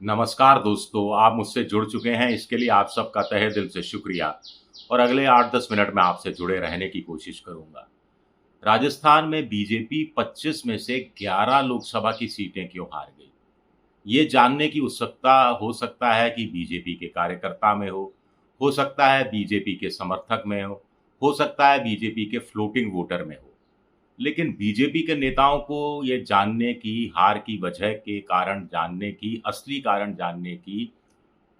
नमस्कार दोस्तों, आप मुझसे जुड़ चुके हैं, इसके लिए आप सबका तहे दिल से शुक्रिया। और अगले 8-10 मिनट में आपसे जुड़े रहने की कोशिश करूंगा। राजस्थान में बीजेपी 25 में से 11 लोकसभा की सीटें क्यों हार गई? ये जानने की उत्सुकता हो सकता है कि बीजेपी के कार्यकर्ता में हो सकता है बीजेपी के समर्थक में हो सकता है बीजेपी के फ्लोटिंग वोटर में हो। लेकिन बीजेपी के नेताओं को ये जानने की, हार की वजह के कारण जानने की, असली कारण जानने की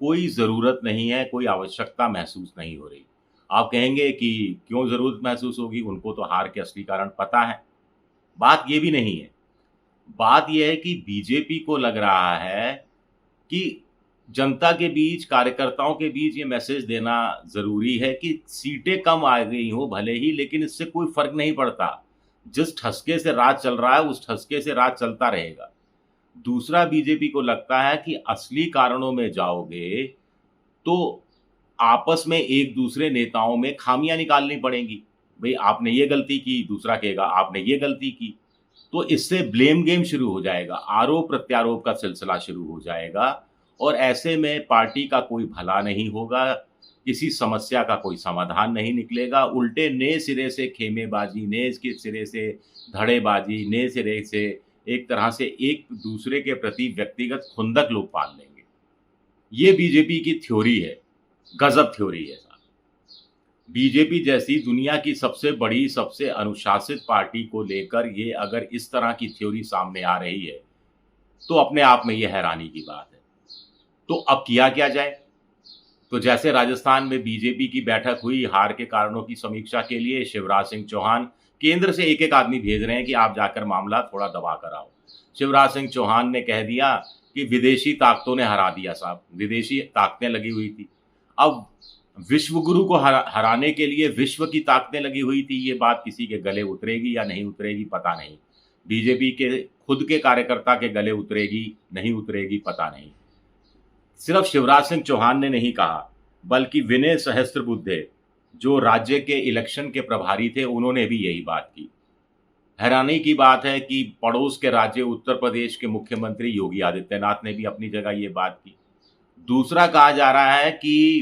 कोई ज़रूरत नहीं है, कोई आवश्यकता महसूस नहीं हो रही। आप कहेंगे कि क्यों ज़रूरत महसूस होगी? उनको तो हार के असली कारण पता है। बात ये भी नहीं है। बात ये है कि बीजेपी को लग रहा है कि जनता के बीच, कार्यकर्ताओं के बीच ये मैसेज देना ज़रूरी है कि सीटें कम आ गई हों भले ही, लेकिन इससे कोई फ़र्क नहीं पड़ता। जिस ठसके से राज चल रहा है, उस ठसके से राज चलता रहेगा। दूसरा, बीजेपी को लगता है कि असली कारणों में जाओगे, तो आपस में एक-दूसरे नेताओं में खामियाँ निकालनी पड़ेंगी। भई आपने ये गलती की, दूसरा कहेगा आपने ये गलती की। तो इससे ब्लेम गेम शुरू हो जाएगा, आरोप-प्रत्यारोप का सिलसिला शुरू हो जाएगा और ऐसे में पार्टी का कोई भला नहीं होगा, किसी समस्या का कोई समाधान नहीं निकलेगा, उल्टे नए सिरे से खेमेबाज़ी, नए के सिरे से धड़ेबाज़ी, नए सिरे से एक तरह से एक-दूसरे के प्रति व्यक्तिगत खुंदक लोग पाल लेंगे। ये बीजेपी की थ्योरी है, गज़ब थ्योरी है साहब। बीजेपी जैसी दुनिया की सबसे बड़ी, सबसे अनुशासित पार्टी को लेकर ये अगर इस तरह की थ्योरी सामने आ रही है, तो अपने आप में ये हैरानी की बात है। तो अब किया क्या जाए? तो जैसे राजस्थान में बीजेपी की बैठक हुई, हार के कारणों की समीक्षा के लिए शिवराज सिंह चौहान केंद्र से एक-एक आदमी भेज रहे हैं कि आप जाकर मामला थोड़ा दबा कर आओ। शिवराज सिंह चौहान ने कह दिया कि विदेशी ताकतों ने हरा दिया साहब, विदेशी ताकतें लगी हुई थी। अब विश्व गुरु को हराने के लिए विश्व की ताकतें लगी हुई थी, ये बात किसी के गले उतरेगी या नहीं उतरेगी पता नहीं। बीजेपी के खुद के कार्यकर्ता के गले उतरेगी, नहीं उतरेगी पता नहीं। सिर्फ शिवराज सिंह चौहान ने नहीं कहा, बल्कि विनय सहस्त्रबुद्धे, जो राज्य के इलेक्शन के प्रभारी थे, उन्होंने भी यही बात की। हैरानी की बात है कि पड़ोस के राज्य उत्तर प्रदेश के मुख्यमंत्री योगी आदित्यनाथ ने भी अपनी जगह ये बात की। दूसरा कहा जा रहा है कि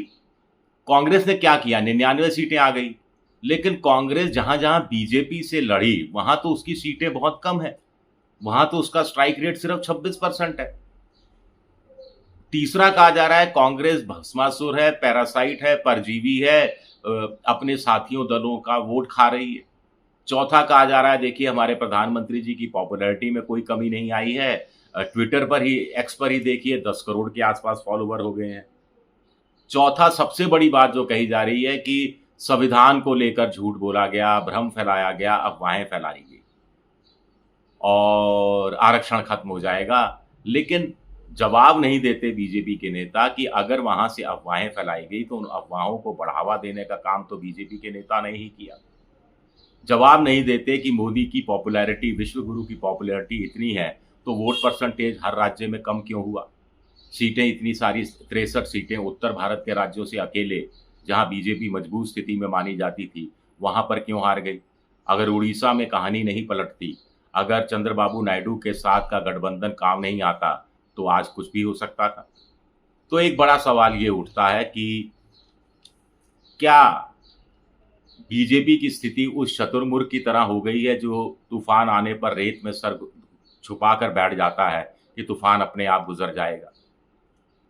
कांग्रेस ने क्या किया, 99 सीटें आ गई, लेकिन कांग्रेस जहाँ-जहाँ बीजेपी से लड़ी, वहाँ तो उसकी सीटें बहुत कम हैं। वहाँ तो उसका स्ट्राइक रेट सिर्फ 26% है। तीसरा कहा जा रहा है कांग्रेस भस्मासुर है, पैरासाइट है, परजीवी है, अपने साथियों दलों का वोट खा रही है। चौथा कहा जा रहा है देखिए हमारे प्रधानमंत्री जी की पॉपुलैरिटी में कोई कमी नहीं आई है। ट्विटर पर ही, एक्स पर ही देखिए 10 करोड़ के आसपास फॉलोवर हो गए हैं। चौथा सबसे बड़ी बात जो कही जा रही है कि संविधान को लेकर झूठ बोला गया, भ्रम फैलाया गया, अफवाहें फैलाई गई और आरक्षण खत्म हो जाएगा। लेकिन जवाब नहीं देते बीजेपी के नेता कि अगर वहाँ से अफवाहें फैलाई गई तो उन अफवाहों को बढ़ावा देने का काम तो बीजेपी के नेता ने ही किया। जवाब नहीं देते कि मोदी की पॉपुलैरिटी, विश्व गुरु की पॉपुलैरिटी इतनी है, तो वोट परसेंटेज हर राज्य में कम क्यों हुआ? सीटें इतनी सारी 63 सीटें उत्तर भारत के राज्यों से अकेले, जहाँ बीजेपी मजबूत स्थिति में मानी जाती थी, वहाँ पर क्यों हार गई? अगर उड़ीसा में कहानी नहीं पलटती, अगर चंद्रबाबू नायडू के साथ का गठबंधन काम नहीं आता, तो आज कुछ भी हो सकता था। तो एक बड़ा सवाल ये उठता है कि क्या बीजेपी की स्थिति उस शुतुरमुर्ग की तरह हो गई है जो तूफान आने पर रेत में सर छुपा कर बैठ जाता है कि तूफान अपने आप गुजर जाएगा।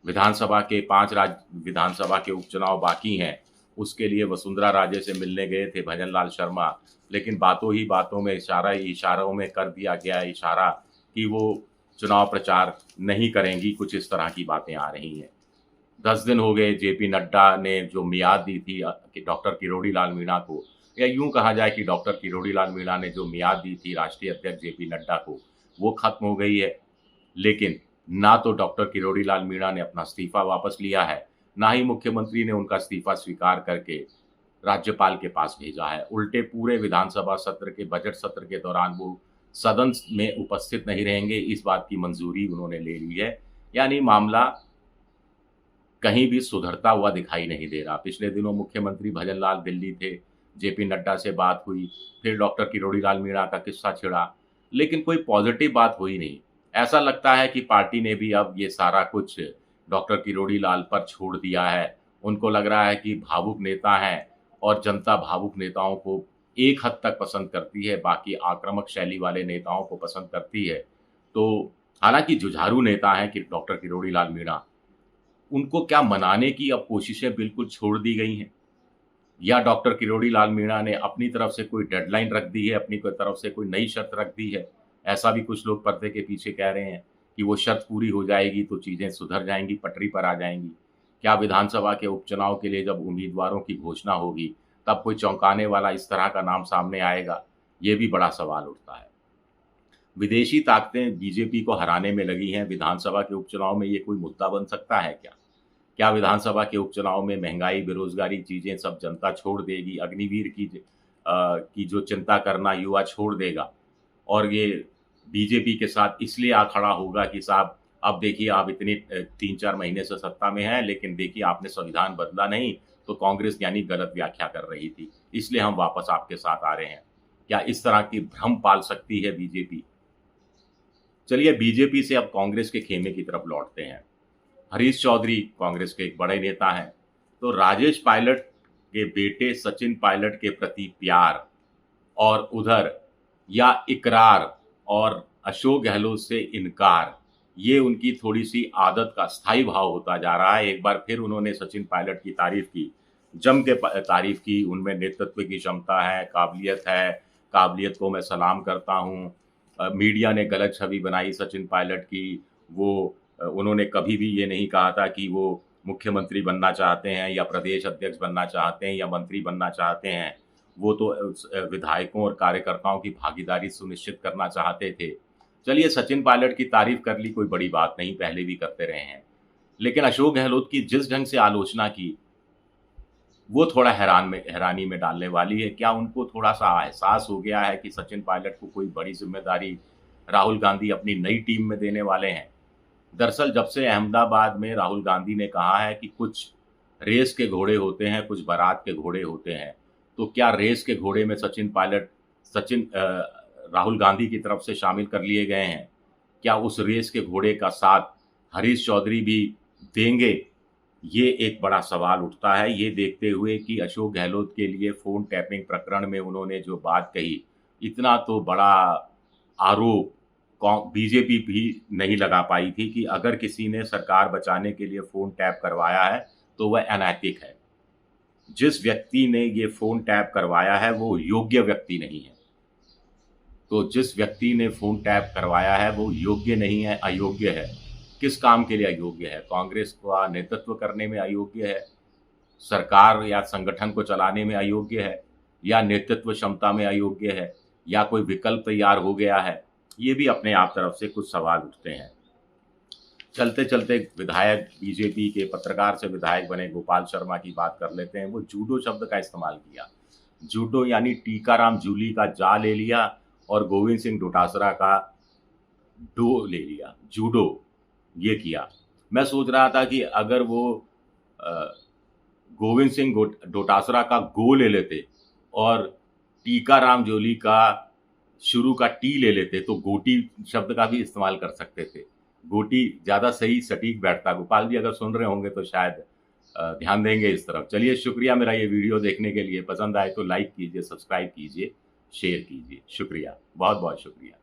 विधानसभा के 5 विधानसभा के उपचुनाव बाकी हैं, उसके लिए वसुंधरा राजे से मिलने गए थे भजन लाल शर्मा, लेकिन बातों ही बातों में, इशारों में कर दिया गया इशारा कि वो चुनाव प्रचार नहीं करेंगी, कुछ इस तरह की बातें आ रही हैं। 10 दिन हो गए जेपी नड्डा ने जो मियाद दी थी कि डॉक्टर किरोड़ी लाल मीणा को, या यूँ कहा जाए कि डॉक्टर किरोड़ी लाल मीणा ने जो मियाद दी थी राष्ट्रीय अध्यक्ष जेपी नड्डा को, वो खत्म हो गई है। लेकिन ना तो डॉक्टर किरोड़ी लाल मीणा ने अपना इस्तीफा वापस लिया है, ना ही मुख्यमंत्री ने उनका इस्तीफा स्वीकार करके राज्यपाल के पास भेजा है। उल्टे पूरे विधानसभा सत्र के, बजट सत्र के दौरान वो सदन में उपस्थित नहीं रहेंगे, इस बात की मंजूरी उन्होंने ले ली है। यानी मामला कहीं भी सुधरता हुआ दिखाई नहीं दे रहा। पिछले दिनों मुख्यमंत्री भजन लाल दिल्ली थे, जेपी नड्डा से बात हुई, फिर डॉक्टर किरोड़ी लाल मीणा का किस्सा छिड़ा, लेकिन कोई पॉजिटिव बात हुई नहीं। ऐसा लगता है कि पार्टी ने भी अब ये सारा कुछ डॉक्टर किरोड़ी लाल पर छोड़ दिया है। उनको लग रहा है कि भावुक नेता हैं और जनता भावुक नेताओं को एक हद तक पसंद करती है, बाकी आक्रामक शैली वाले नेताओं को पसंद करती है। तो हालाँकि जुझारू नेता हैं कि डॉक्टर किरोड़ी लाल मीणा, उनको क्या मनाने की अब कोशिशें बिल्कुल छोड़ दी गई हैं? या डॉक्टर किरोड़ी लाल मीणा ने अपनी तरफ से कोई डेडलाइन रख दी है, अपनी कोई तरफ से कोई नई शर्त रख दी है? ऐसा भी कुछ लोग पर्दे के पीछे कह रहे हैं कि वो शर्त पूरी हो जाएगी तो चीज़ें सुधर जाएँगी, पटरी पर आ जाएँगी। क्या विधानसभा के उपचुनाव के लिए जब उम्मीदवारों की घोषणा होगी, तब कोई चौंकाने वाला इस तरह का नाम सामने आएगा? ये भी बड़ा सवाल उठता है। विदेशी ताकतें बीजेपी को हराने में लगी हैं, विधानसभा के उपचुनाव में ये कोई मुद्दा बन सकता है क्या? क्या विधानसभा के उपचुनाव में महँगाई, बेरोज़गारी चीज़ें सब जनता छोड़ देगी? अग्निवीर की जो चिंता करना युवा छोड़ देगा और ये बीजेपी के साथ इसलिए आ खड़ा होगा कि साहब अब देखिए आप इतने 3-4 महीने से सत्ता में हैं, लेकिन देखिए आपने संविधान बदला नहीं, तो कांग्रेस यानी गलत व्याख्या कर रही थी, इसलिए हम वापस आपके साथ आ रहे हैं। क्या इस तरह की भ्रम पाल सकती है बीजेपी? चलिए बीजेपी से अब कांग्रेस के खेमे की तरफ लौटते हैं। हरीश चौधरी कांग्रेस के एक बड़े नेता हैं। तो राजेश पायलट के बेटे सचिन पायलट के प्रति प्यार और उधर या इकरार और अशोक गहलोत से इनकार, ये उनकी थोड़ी-सी आदत का स्थायी भाव होता जा रहा है। एक बार फिर उन्होंने सचिन पायलट की तारीफ़ की, जम के तारीफ़ की, उनमें नेतृत्व की क्षमता है, काबिलियत को मैं सलाम करता हूँ। मीडिया ने गलत छवि बनाई सचिन पायलट की, उन्होंने कभी भी ये नहीं कहा था कि वो मुख्यमंत्री बनना चाहते हैं या प्रदेश अध्यक्ष बनना चाहते हैं या मंत्री बनना चाहते हैं। वो तो विधायकों और कार्यकर्ताओं की भागीदारी सुनिश्चित करना चाहते थे। चलिए सचिन पायलट की तारीफ़ कर ली, कोई बड़ी बात नहीं, पहले भी करते रहे हैं। लेकिन अशोक गहलोत की जिस ढंग से आलोचना की, वो थोड़ा हैरानी में डालने वाली है। क्या उनको थोड़ा-सा एहसास हो गया है कि सचिन पायलट को कोई बड़ी ज़िम्मेदारी राहुल गांधी अपनी नई टीम में देने वाले हैं? दरअसल जब से अहमदाबाद में राहुल गांधी ने कहा है कि कुछ रेस के घोड़े होते हैं, कुछ बारात के घोड़े होते हैं, तो क्या रेस के घोड़े में सचिन राहुल गांधी की तरफ से शामिल कर लिए गए हैं? क्या उस रेस के घोड़े का साथ हरीश चौधरी भी देंगे? ये एक बड़ा सवाल उठता है, ये देखते हुए कि अशोक गहलोत के लिए फ़ोन टैपिंग प्रकरण में उन्होंने जो बात कही, इतना तो बड़ा आरोप बीजेपी भी नहीं लगा पाई थी कि अगर किसी ने सरकार बचाने के लिए फ़ोन टैप करवाया है, तो वह अनैतिक है। जिस व्यक्ति ने ये फ़ोन टैप करवाया है, वो योग्य व्यक्ति नहीं है। तो जिस व्यक्ति ने फ़ोन टैप करवाया है, वो योग्य नहीं है, अयोग्य है। किस काम के लिए अयोग्य है? कांग्रेस का नेतृत्व करने में अयोग्य है, सरकार या संगठन को चलाने में अयोग्य है, या नेतृत्व क्षमता में अयोग्य है, या कोई विकल्प तैयार हो गया है? ये भी अपने आप तरफ से कुछ सवाल उठते हैं। चलते-चलते विधायक बीजेपी के पत्रकार से विधायक बने गोपाल शर्मा की बात कर लेते हैं। वो जूडो शब्द का इस्तेमाल किया। जूडो यानी टीकाराम जूली का जा ले लिया और गोविंद सिंह डोटासरा का डो ले लिया, जूडो ये किया। मैं सोच रहा था कि अगर वो अ, गोविंद सिंह डोटासरा का गो ले लेते और टीकाराम जूली का शुरू का टी ले लेते, तो गोटी शब्द का भी इस्तेमाल कर सकते थे। गोटी ज़्यादा सही सटीक बैठता। गोपाल जी अगर सुन रहे होंगे तो शायद ध्यान देंगे इस तरफ। चलिए शुक्रिया मेरा ये वीडियो देखने के लिए। पसंद आए तो लाइक कीजिए, सब्सक्राइब कीजिए, शेयर कीजिए। शुक्रिया, बहुत-बहुत शुक्रिया।